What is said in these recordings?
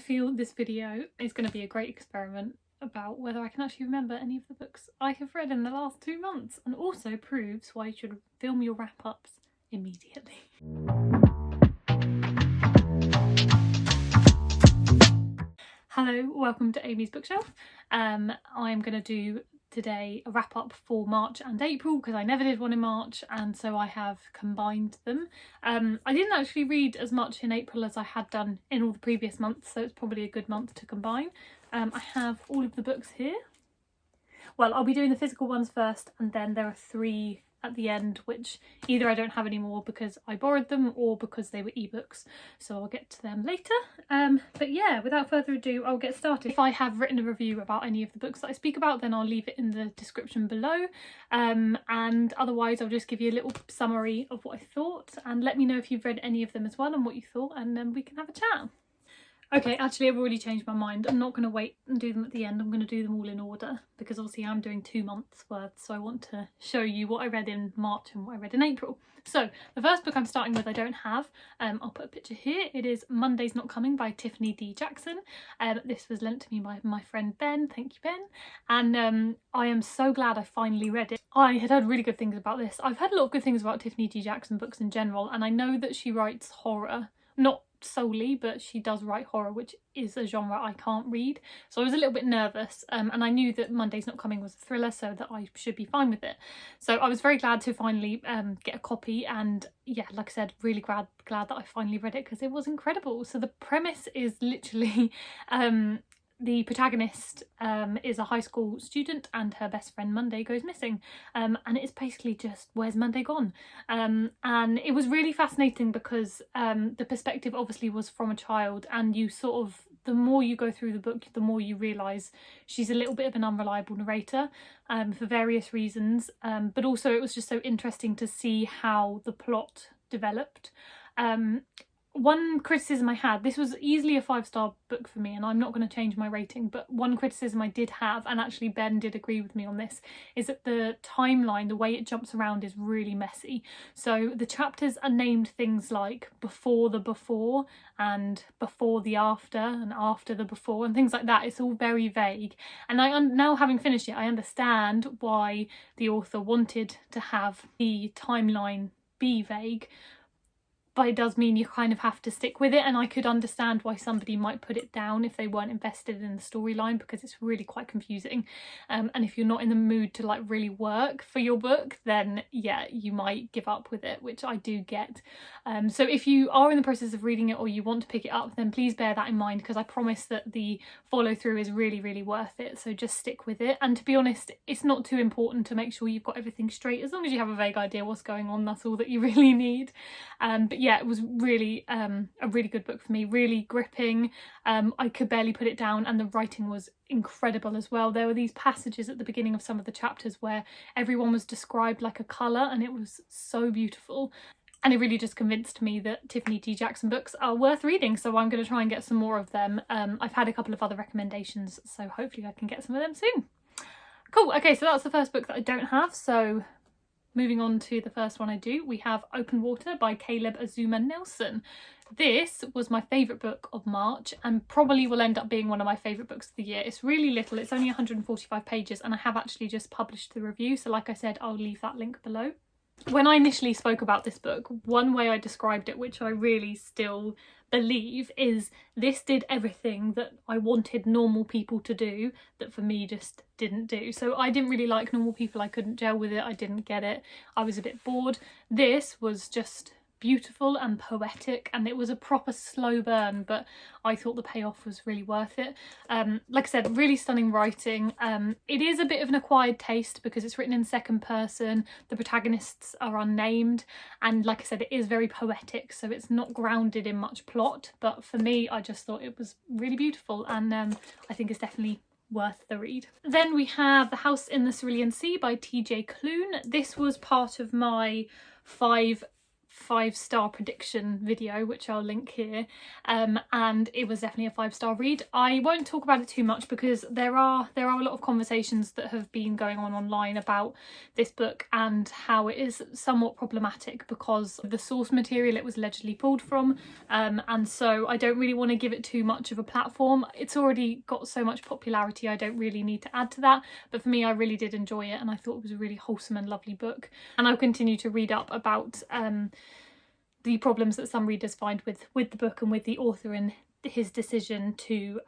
feel this video is going to be a great experiment about whether I can actually remember any of the books I have read in the last 2 months, and also proves why you should film your wrap-ups immediately. Hello, welcome to Amy's Bookshelf. I'm going to do today a wrap up for March and April because I never did one in March, and so I have combined them. I didn't actually read as much in April as I had done in all the previous months, so it's probably a good month to combine. I have all of the books here. Well, I'll be doing the physical ones first, and then there are 3 at the end which either I don't have anymore because I borrowed them or because they were ebooks, so I'll get to them later. But yeah, without further ado, I'll get started. If I have written a review about any of the books that I speak about, then I'll leave it in the description below, and otherwise I'll just give you a little summary of what I thought, and let me know if you've read any of them as well and what you thought, and then we can have a chat. Okay, actually I've already changed my mind. I'm not going to wait and do them at the end. I'm going to do them all in order because obviously I'm doing 2 months worth, so I want to show you what I read in March and what I read in April. So the first book I'm starting with I don't have. I'll put a picture here. It is Monday's Not Coming by Tiffany D. Jackson. This was lent to me by my friend Ben. Thank you, Ben. And I am so glad I finally read it. I had heard really good things about this. I've heard a lot of good things about Tiffany D. Jackson books in general, and I know that she writes horror. Not solely, but she does write horror, which is a genre I can't read, so I was a little bit nervous, and I knew that Monday's Not Coming was a thriller, so that I should be fine with it. So I was very glad to finally get a copy, and yeah, like I said, really glad that I finally read it because it was incredible. So the premise is literally the protagonist is a high school student and her best friend Monday goes missing, and it's basically just, where's Monday gone? And it was really fascinating because the perspective obviously was from a child, and you sort of, the more you go through the book, the more you realise she's a little bit of an unreliable narrator for various reasons, but also it was just so interesting to see how the plot developed. One criticism I had, this was easily a 5-star book for me, and I'm not going to change my rating, but one criticism I did have, and actually Ben did agree with me on this, is that the timeline, the way it jumps around, is really messy. So the chapters are named things like before the before, and before the after, and after the before, and things like that. It's all very vague, and now having finished it, I understand why the author wanted to have the timeline be vague, but it does mean you kind of have to stick with it, and I could understand why somebody might put it down if they weren't invested in the storyline, because it's really quite confusing, and if you're not in the mood to like really work for your book, then yeah, you might give up with it, which I do get. So if you are in the process of reading it or you want to pick it up, then please bear that in mind, because I promise that the follow through is really, really worth it, so just stick with it. And to be honest, it's not too important to make sure you've got everything straight. As long as you have a vague idea what's going on, that's all that you really need. But yeah, it was really a really good book for me, really gripping. I could barely put it down, and the writing was incredible as well. There were these passages at the beginning of some of the chapters where everyone was described like a colour, and it was so beautiful. And it really just convinced me that Tiffany D. Jackson books are worth reading, so I'm going to try and get some more of them. I've had a couple of other recommendations, so hopefully I can get some of them soon. Cool, okay, so that's the first book that I don't have, so moving on to the first one I do, we have Open Water by Caleb Azuma Nelson. This was my favourite book of March, and probably will end up being one of my favourite books of the year. It's really little, it's only 145 pages, and I have actually just published the review, so like I said, I'll leave that link below. When I initially spoke about this book, one way I described it, which I really still believe, is this did everything that I wanted normal people to do that for me just didn't do. So I didn't really like normal people, I couldn't gel with it, I didn't get it, I was a bit bored. This was just beautiful and poetic, and it was a proper slow burn, but I thought the payoff was really worth it. Like I said, really stunning writing. It is a bit of an acquired taste because it's written in second person, the protagonists are unnamed, and like I said, it is very poetic, so it's not grounded in much plot, but for me I just thought it was really beautiful, and I think it's definitely worth the read. Then we have The House in the Cerulean Sea by TJ Klune. This was part of my 5 5-star prediction video, which I'll link here, and it was definitely a 5-star read. I won't talk about it too much because there are a lot of conversations that have been going on online about this book and how it is somewhat problematic because of the source material it was allegedly pulled from, and so I don't really want to give it too much of a platform. It's already got so much popularity, I don't really need to add to that, but for me, I really did enjoy it and I thought it was a really wholesome and lovely book, and I'll continue to read up about the problems that some readers find with the book and with the author and his decision to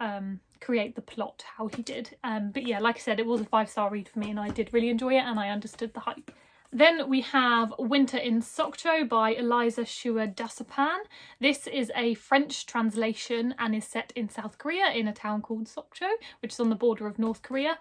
create the plot how he did. But yeah, like I said, it was a 5-star read for me and I did really enjoy it and I understood the hype. Then we have Winter in Sokcho by Eliza Shua Dasapan. This is a French translation and is set in South Korea in a town called Sokcho, which is on the border of North Korea.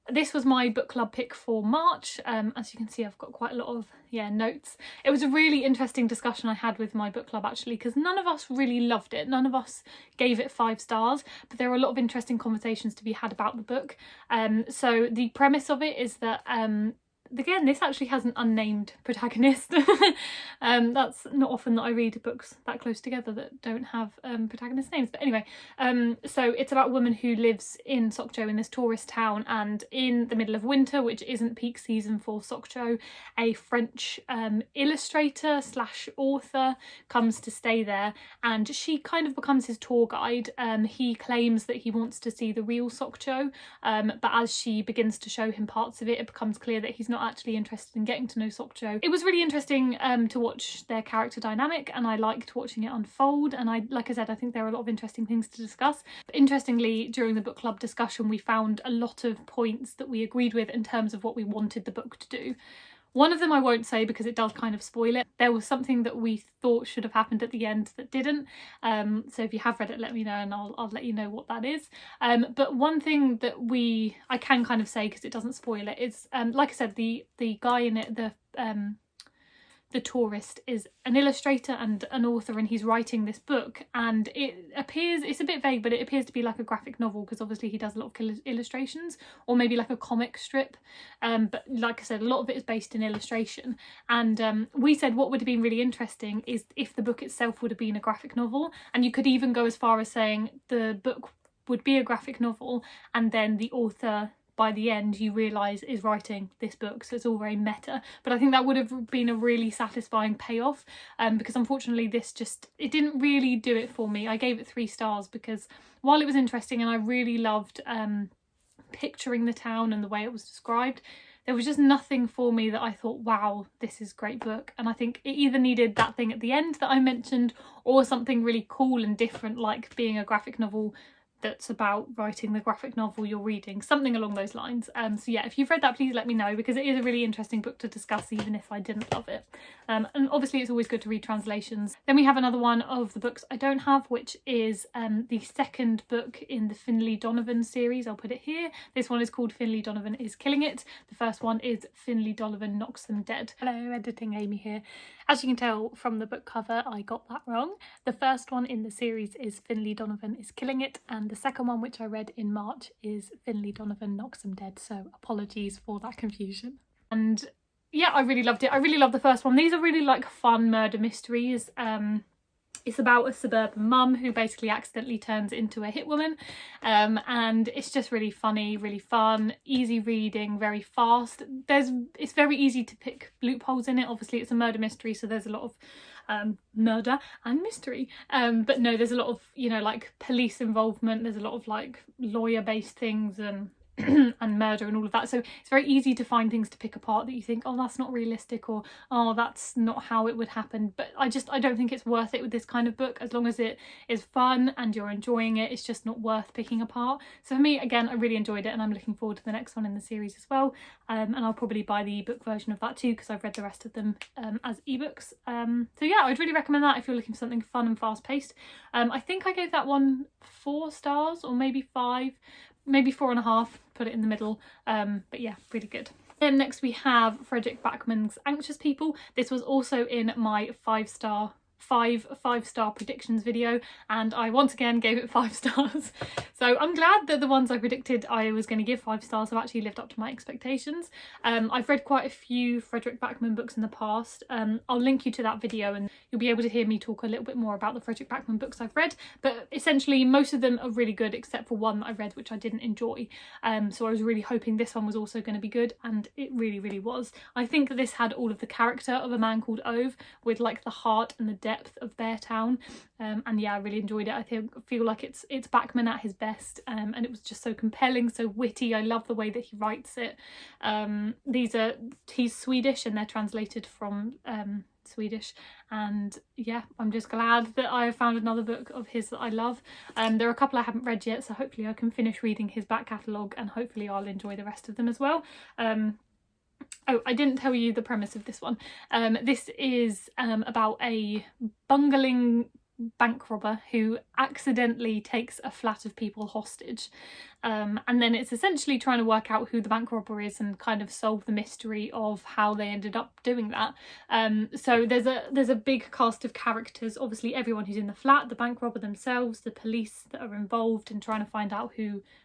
This was my book club pick for March. As you can see, I've got quite a lot of notes. It was a really interesting discussion I had with my book club actually, because none of us really loved it. None of us gave it 5 stars, but there were a lot of interesting conversations to be had about the book. So the premise of it is that again, this actually has an unnamed protagonist. That's not often that I read books that close together that don't have protagonist names. But anyway, so it's about a woman who lives in Sokcho in this tourist town, and in the middle of winter, which isn't peak season for Sokcho, a French illustrator slash author comes to stay there, and she kind of becomes his tour guide. He claims that he wants to see the real Sokcho, but as she begins to show him parts of it, it becomes clear that he's not actually interested in getting to know Sokcho. It was really interesting to watch their character dynamic, and I liked watching it unfold, and like I said, I think there are a lot of interesting things to discuss. But interestingly, during the book club discussion, we found a lot of points that we agreed with in terms of what we wanted the book to do. One of them I won't say because it does kind of spoil it. There was something that we thought should have happened at the end that didn't. So if you have read it, let me know and I'll let you know what that is. But one thing that I can kind of say because it doesn't spoil it is, like I said, the guy in it, the tourist, is an illustrator and an author, and he's writing this book, and it's a bit vague, but it appears to be like a graphic novel because obviously he does a lot of illustrations, or maybe like a comic strip, but like I said, a lot of it is based in illustration. And we said what would have been really interesting is if the book itself would have been a graphic novel, and you could even go as far as saying the book would be a graphic novel and then the author by the end you realise is writing this book, so it's all very meta. But I think that would have been a really satisfying payoff, because unfortunately it didn't really do it for me. I gave it 3 stars because while it was interesting and I really loved picturing the town and the way it was described, there was just nothing for me that I thought, wow, this is a great book. And I think it either needed that thing at the end that I mentioned, or something really cool and different, like being a graphic novel that's about writing the graphic novel you're reading, something along those lines. So yeah, if you've read that, please let me know, because it is a really interesting book to discuss even if I didn't love it. And obviously it's always good to read translations. Then we have another one of the books I don't have, which is the second book in the Finlay Donovan series. I'll put it here. This one is called Finlay Donovan is Killing It. The first one is Finlay Donovan Knocks Them Dead. Hello, editing Amy here. As you can tell from the book cover, I got that wrong. The first one in the series is Finlay Donovan is Killing It, and the second one, which I read in March, is Finlay Donovan Knocks Them Dead, so apologies for that confusion. And yeah, I really loved it. I really loved the first one. These are really like fun murder mysteries. It's about a suburban mum who basically accidentally turns into a hitwoman, and it's just really funny, really fun, easy reading, very fast. It's very easy to pick loopholes in it. Obviously it's a murder mystery, so there's a lot of murder and mystery, but no, there's a lot of, you know, like police involvement, there's a lot of like lawyer based things and and murder and all of that, so it's very easy to find things to pick apart that you think, oh, that's not realistic, or oh, that's not how it would happen. But I don't think it's worth it with this kind of book. As long as it is fun and you're enjoying it, it's just not worth picking apart. So for me, again, I really enjoyed it, and I'm looking forward to the next one in the series as well, and I'll probably buy the ebook version of that too, because I've read the rest of them as ebooks. So yeah, I'd really recommend that if you're looking for something fun and fast paced. I think I gave that one 4 stars, or maybe 5, maybe 4.5, put it in the middle, but yeah, really good. Then next we have Fredrik Backman's Anxious People. This was also in my 5-star five-star predictions video, and I once again gave it 5 stars. So I'm glad that the ones I predicted I was going to give 5 stars have actually lived up to my expectations. I've read quite a few Fredrik Backman books in the past. I'll link you to that video and you'll be able to hear me talk a little bit more about the Fredrik Backman books I've read, but essentially most of them are really good except for one that I read which I didn't enjoy. So I was really hoping this one was also going to be good, and it really was. I think this had all of the character of A Man Called Ove with like the heart and the depth of Beartown, and yeah, I really enjoyed it. I feel like it's Backman at his best, and it was just so compelling, so witty. I love the way that he writes it. He's Swedish and they're translated from Swedish, and yeah, I'm just glad that I have found another book of his that I love. There are a couple I haven't read yet, so hopefully I can finish reading his back catalogue and hopefully I'll enjoy the rest of them as well. Oh, I didn't tell you the premise of this one. This is about a bungling bank robber who accidentally takes a flat of people hostage, and then it's essentially trying to work out who the bank robber is and kind of solve the mystery of how they ended up doing that. So there's a big cast of characters, obviously everyone who's in the flat, the bank robber themselves, the police that are involved in trying to find out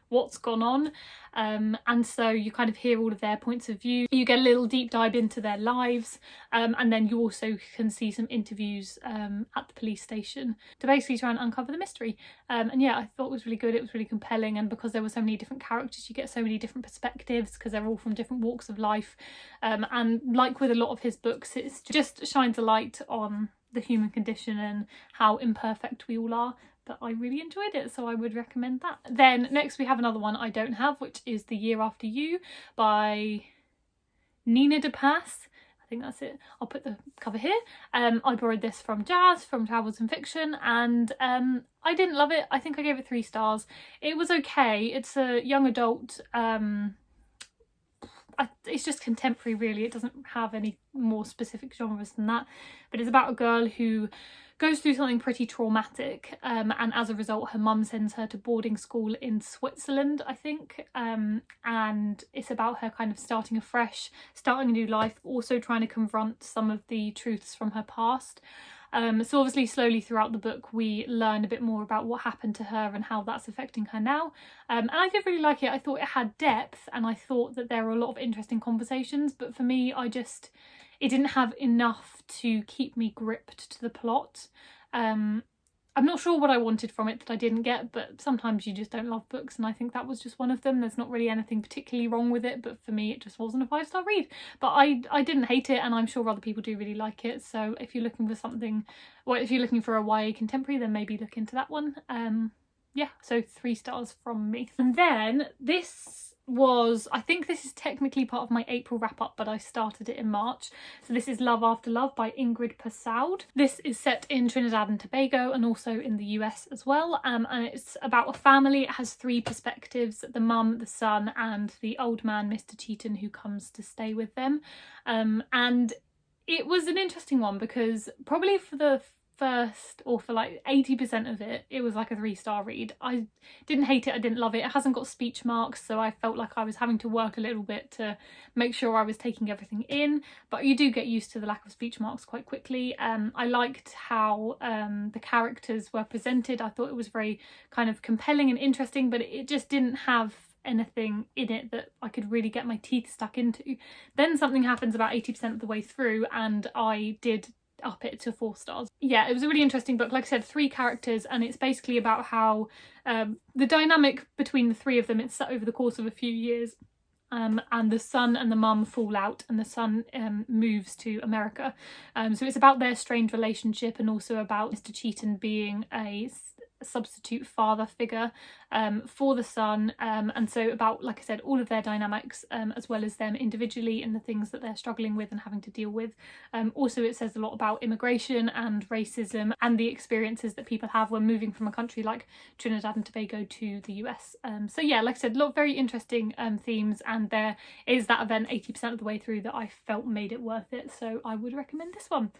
what's gone on, and so you kind of hear all of their points of view. You get a little deep dive into their lives, and then you also can see some interviews at the police station to basically try and uncover the mystery. And yeah, I thought it was really good. It was really compelling, and because there were so many different characters, you get so many different perspectives because they're all from different walks of life, and like with a lot of his books, it just shines a light on the human condition and how imperfect we all are. But I really enjoyed it, so I would recommend that. Then next we have another one I don't have, which is The Year After You by Nina de Pass. I think that's it. I'll put the cover here. I borrowed this from Jazz, from Travels in Fiction, and I didn't love it. I think I gave it 3 stars. It was okay. It's a young adult, it's just contemporary really. It doesn't have any more specific genres than that, but it's about a girl who goes through something pretty traumatic, and as a result her mum sends her to boarding school in Switzerland, I think, and it's about her kind of starting afresh, starting a new life, also trying to confront some of the truths from her past. So obviously slowly throughout the book we learn a bit more about what happened to her and how that's affecting her now, and I did really like it. I thought it had depth and I thought that there were a lot of interesting conversations, but for me it didn't have enough to keep me gripped to the plot. I'm not sure what I wanted from it that I didn't get, but sometimes you just don't love books, and I think that was just one of them. There's not really anything particularly wrong with it, but for me it just wasn't a 5-star read. But I didn't hate it, and I'm sure other people do really like it, so if you're looking for something, or if you're looking for a YA contemporary, then maybe look into that one. Yeah, so 3 stars from me. And then I think this is technically part of my April wrap-up, but I started it in March. So this is Love After Love by Ingrid Persaud. This is set in Trinidad and Tobago and also in the US as well, and it's about a family. It has 3 perspectives: the mum, the son, and the old man, Mr. Cheaton, who comes to stay with them. And it was an interesting one because probably for the first, or for like 80% of it, it was like a 3-star read. I didn't hate it, I didn't love it. It hasn't got speech marks, so I felt like I was having to work a little bit to make sure I was taking everything in, but you do get used to the lack of speech marks quite quickly. I liked how the characters were presented. I thought it was very kind of compelling and interesting, but it just didn't have anything in it that I could really get my teeth stuck into. Then something happens about 80% of the way through and I did up it to 4 stars. Yeah, it was a really interesting book. Like I said, 3 characters, and it's basically about how the dynamic between the 3 of them, it's set over the course of a few years, and the son and the mum fall out, and the son moves to America. So it's about their strained relationship, and also about Mr. Cheaton being a substitute father figure for the son, and so about, like I said, all of their dynamics, as well as them individually and the things that they're struggling with and having to deal with. Also it says a lot about immigration and racism and the experiences that people have when moving from a country like Trinidad and Tobago to the US. So yeah, like I said, a lot of very interesting themes, and there is that event 80% of the way through that I felt made it worth it, so I would recommend this one.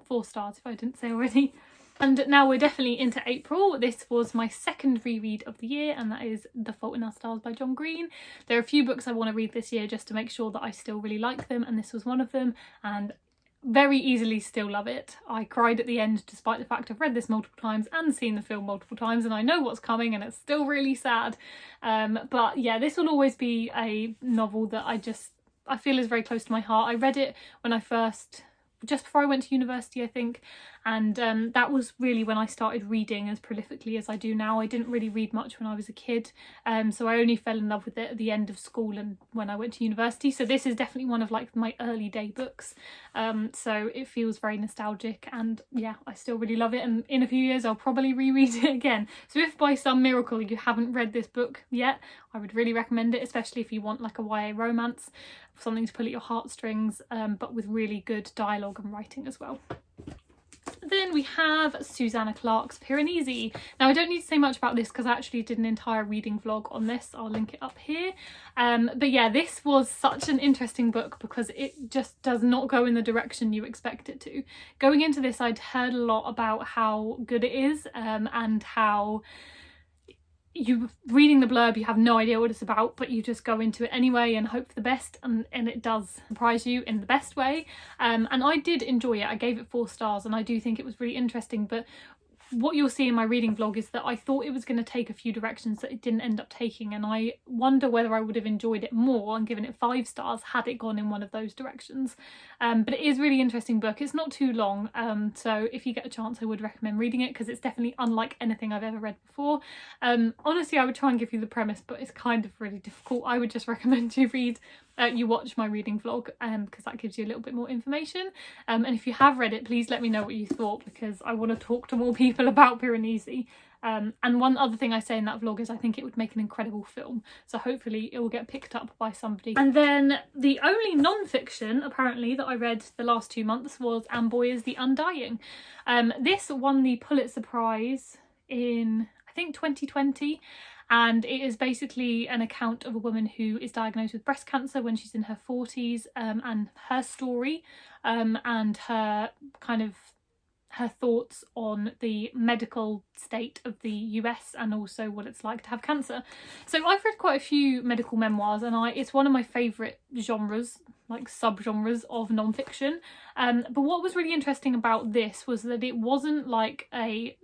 4 stars if I didn't say already. And now we're definitely into April. This was my second reread of the year, and that is The Fault in Our Stars by John Green. There are a few books I want to read this year just to make sure that I still really like them, and this was one of them. And very easily still love it. I cried at the end despite the fact I've read this multiple times and seen the film multiple times, and I know what's coming, and it's still really sad. But yeah, this will always be a novel that I feel is very close to my heart. I read it when just before I went to university, I think, and that was really when I started reading as prolifically as I do now. I didn't really read much when I was a kid, so I only fell in love with it at the end of school and when I went to university. So this is definitely one of like my early day books, so it feels very nostalgic, and yeah, I still really love it, and in a few years I'll probably reread it again. So if by some miracle you haven't read this book yet, I would really recommend it, especially if you want like a YA romance, something to pull at your heartstrings, but with really good dialogue and writing as well. Then we have Susanna Clarke's Piranesi. Now, I don't need to say much about this because I actually did an entire reading vlog on this. I'll link it up here. But yeah, this was such an interesting book because it just does not go in the direction you expect it to. Going into this, I'd heard a lot about how good it is, and how reading the blurb, you have no idea what it's about, but you just go into it anyway and hope for the best, and it does surprise you in the best way. And I did enjoy it. I gave it 4 stars, and I do think it was really interesting, but what you'll see in my reading vlog is that I thought it was going to take a few directions that it didn't end up taking, and I wonder whether I would have enjoyed it more and given it 5 stars had it gone in one of those directions. But it is a really interesting book. It's not too long, so if you get a chance I would recommend reading it because it's definitely unlike anything I've ever read before. Honestly, I would try and give you the premise, but it's kind of really difficult. I would just recommend you watch my reading vlog, because that gives you a little bit more information. And if you have read it, please let me know what you thought, because I want to talk to more people about Piranesi. And one other thing I say in that vlog is I think it would make an incredible film, so hopefully it will get picked up by somebody. And then the only non-fiction apparently that I read the last 2 months was Anne Boyer's The Undying. This won the Pulitzer Prize in, I think, 2020. And it is basically an account of a woman who is diagnosed with breast cancer when she's in her 40s, and her story, and her thoughts on the medical state of the US and also what it's like to have cancer. So I've read quite a few medical memoirs, and it's one of my favourite genres, like subgenres of non-fiction. But what was really interesting about this was that it wasn't like a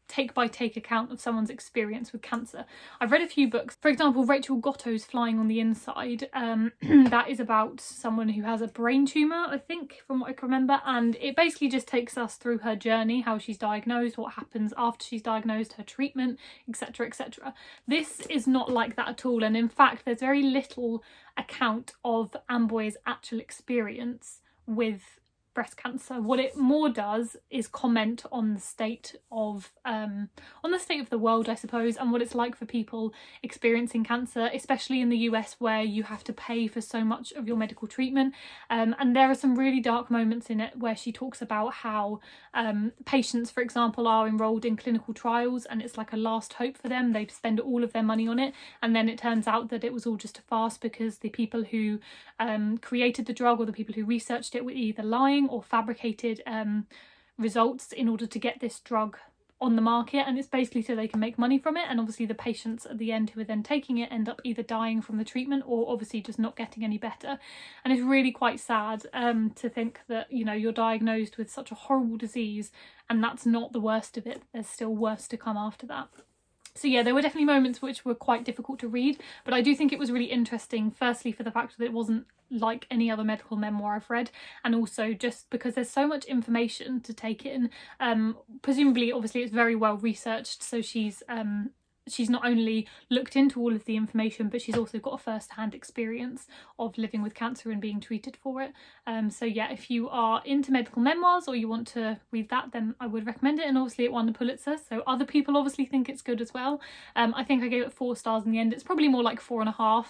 take-by-take account of someone's experience with cancer. I've read a few books, for example Rachel Gotto's Flying on the Inside, that is about someone who has a brain tumour, I think, from what I can remember, and it basically just takes us through her journey, how she's diagnosed, what happens after she's diagnosed, her treatment, etc, etc. This is not like that at all, and in fact there's very little account of Anne Boyer's actual experience with breast cancer. What it more does is comment on the state of the world, I suppose, and what it's like for people experiencing cancer, especially in the US where you have to pay for so much of your medical treatment. And there are some really dark moments in it where she talks about how patients, for example, are enrolled in clinical trials and it's like a last hope for them. They spend all of their money on it, and then it turns out that it was all just a farce because the people who created the drug or the people who researched it were either lying or fabricated results in order to get this drug on the market, and it's basically so they can make money from it. And obviously the patients at the end who are then taking it end up either dying from the treatment or obviously just not getting any better. And it's really quite sad to think that, you know, you're diagnosed with such a horrible disease and that's not the worst of it. There's still worse to come after that. So yeah, there were definitely moments which were quite difficult to read, but I do think it was really interesting, firstly for the fact that it wasn't like any other medical memoir I've read, and also just because there's so much information to take in. Presumably, obviously it's very well researched, so she's not only looked into all of the information, but she's also got a first-hand experience of living with cancer and being treated for it. So yeah, if you are into medical memoirs or you want to read that, then I would recommend it. And obviously it won the Pulitzer, so other people obviously think it's good as well. I think I gave it 4 stars in the end. It's probably more like 4.5.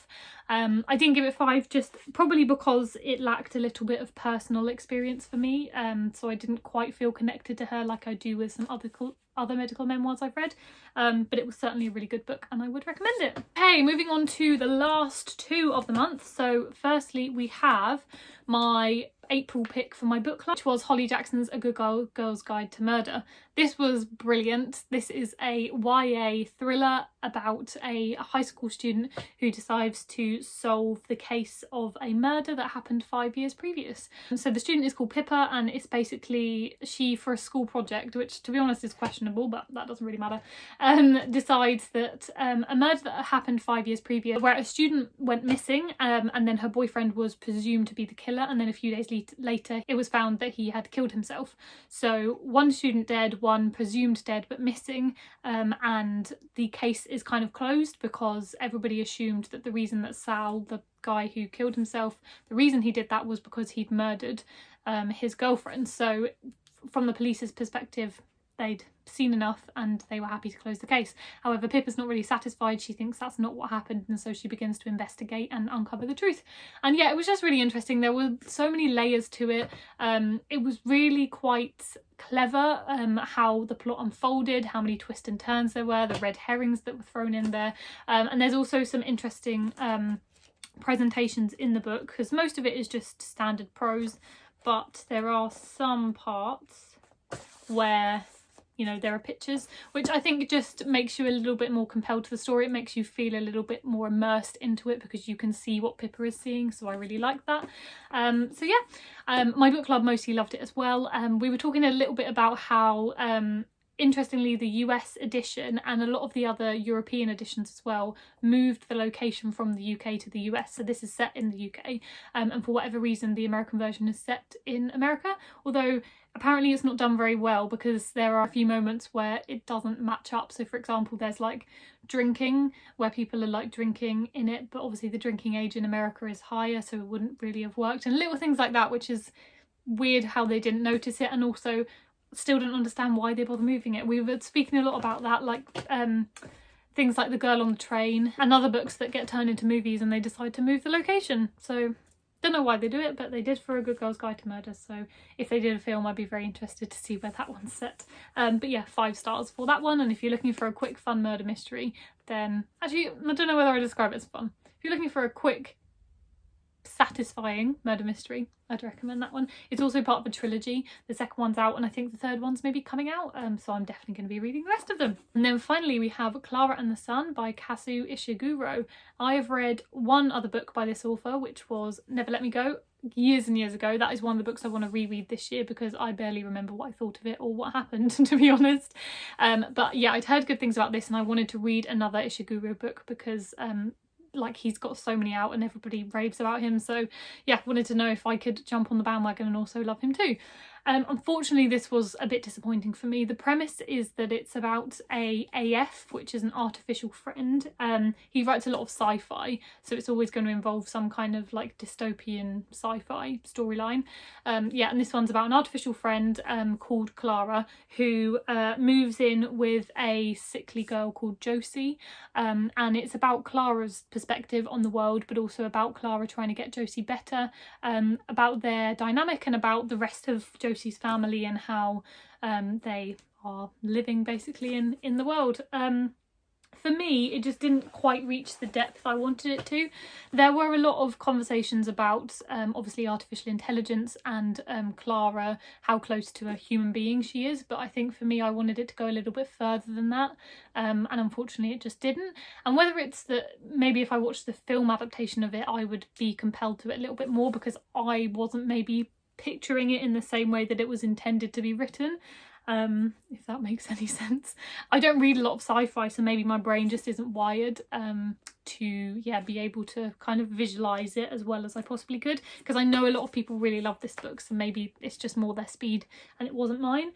I didn't give it 5 just probably because it lacked a little bit of personal experience for me, so I didn't quite feel connected to her like I do with some other medical memoirs I've read, but it was certainly a really good book and I would recommend it. Okay, moving on to the last 2 of the month. So firstly we have my April pick for my book club, which was Holly Jackson's A Good Girl's Guide to Murder. This was brilliant. This is a YA thriller about a high school student who decides to solve the case of a murder that happened 5 years previous. So the student is called Pippa, and it's basically she, for a school project, which to be honest is questionable, but that doesn't really matter, decides that a murder that happened 5 years previous, where a student went missing, and then her boyfriend was presumed to be the killer, and then a few days later it was found that he had killed himself. So one student dead, one presumed dead but missing, and the case is kind of closed because everybody assumed that the reason that Sal, the guy who killed himself, the reason he did that was because he'd murdered his girlfriend. So from the police's perspective, they'd seen enough and they were happy to close the case. However, Pippa's not really satisfied. She thinks that's not what happened, and so she begins to investigate and uncover the truth. And yeah, it was just really interesting. There were so many layers to it. It was really quite clever how the plot unfolded, how many twists and turns there were, the red herrings that were thrown in there, and there's also some interesting presentations in the book, because most of it is just standard prose, but there are some parts where, you know, there are pictures, which I think just makes you a little bit more compelled to the story. It makes you feel a little bit more immersed into it because you can see what Pippa is seeing, so I really like that. So yeah, my book club mostly loved it as well. We were talking a little bit about how interestingly, the US edition and a lot of the other European editions as well moved the location from the UK to the US. So this is set in the UK, and for whatever reason the American version is set in America, although apparently it's not done very well because there are a few moments where it doesn't match up. So for example, there's like drinking where people are like drinking in it, but obviously the drinking age in America is higher, so it wouldn't really have worked, and little things like that, which is weird how they didn't notice it, and also still don't understand why they bother moving it. We were speaking a lot about that, like things like The Girl on the Train and other books that get turned into movies and they decide to move the location. So don't know why they do it, but they did for A Good Girl's Guide to Murder, so if they did a film I'd be very interested to see where that one's set. But yeah, 5 stars for that one. And if you're looking for a quick fun murder mystery, then actually I don't know whether I describe it as fun. If you're looking for a quick satisfying murder mystery, I'd recommend that one. It's also part of a trilogy. The second one's out and I think the third one's maybe coming out, so I'm definitely going to be reading the rest of them. And then finally we have Clara and the Sun by Kazu Ishiguro. I have read one other book by this author, which was Never Let Me Go, years and years ago. That is one of the books I want to reread this year because I barely remember what I thought of it or what happened, to be honest. But yeah, I'd heard good things about this and I wanted to read another Ishiguro book because like he's got so many out and everybody raves about him, so yeah, wanted to know if I could jump on the bandwagon and also love him too. Unfortunately this was a bit disappointing for me. The premise is that it's about a AF, which is an artificial friend. He writes a lot of sci-fi, so it's always going to involve some kind of like dystopian sci-fi storyline. Yeah, and this one's about an artificial friend called Clara who moves in with a sickly girl called Josie, and it's about Clara's perspective on the world, but also about Clara trying to get Josie better, about their dynamic and about the rest of Josie's family and how they are living basically in the world. For me, it just didn't quite reach the depth I wanted it to. There were a lot of conversations about obviously artificial intelligence and Clara, how close to a human being she is, but I think for me I wanted it to go a little bit further than that, and unfortunately it just didn't. And whether it's that maybe if I watched the film adaptation of it I would be compelled to it a little bit more because I wasn't maybe picturing it in the same way that it was intended to be written, if that makes any sense. I don't read a lot of sci-fi, so maybe my brain just isn't wired to be able to kind of visualise it as well as I possibly could, because I know a lot of people really love this book, so maybe it's just more their speed and it wasn't mine.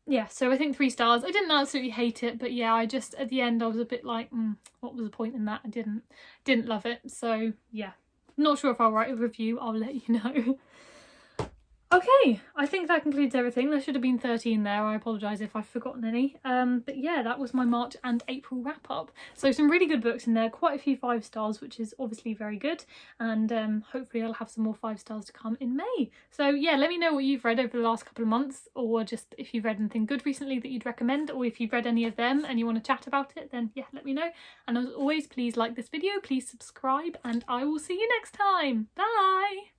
Yeah, so I think 3 stars. I didn't absolutely hate it, but yeah, I just at the end I was a bit like, what was the point in that? I didn't love it, so yeah, not sure if I'll write a review. I'll let you know. Okay, I think that concludes everything. There should have been 13 there. I apologise if I've forgotten any. But yeah, that was my March and April wrap up. So some really good books in there, quite a few 5 stars, which is obviously very good. And hopefully I'll have some more 5 stars to come in May. So yeah, let me know what you've read over the last couple of months, or just if you've read anything good recently that you'd recommend, or if you've read any of them and you want to chat about it, then yeah, let me know. And as always, please like this video, please subscribe, and I will see you next time. Bye!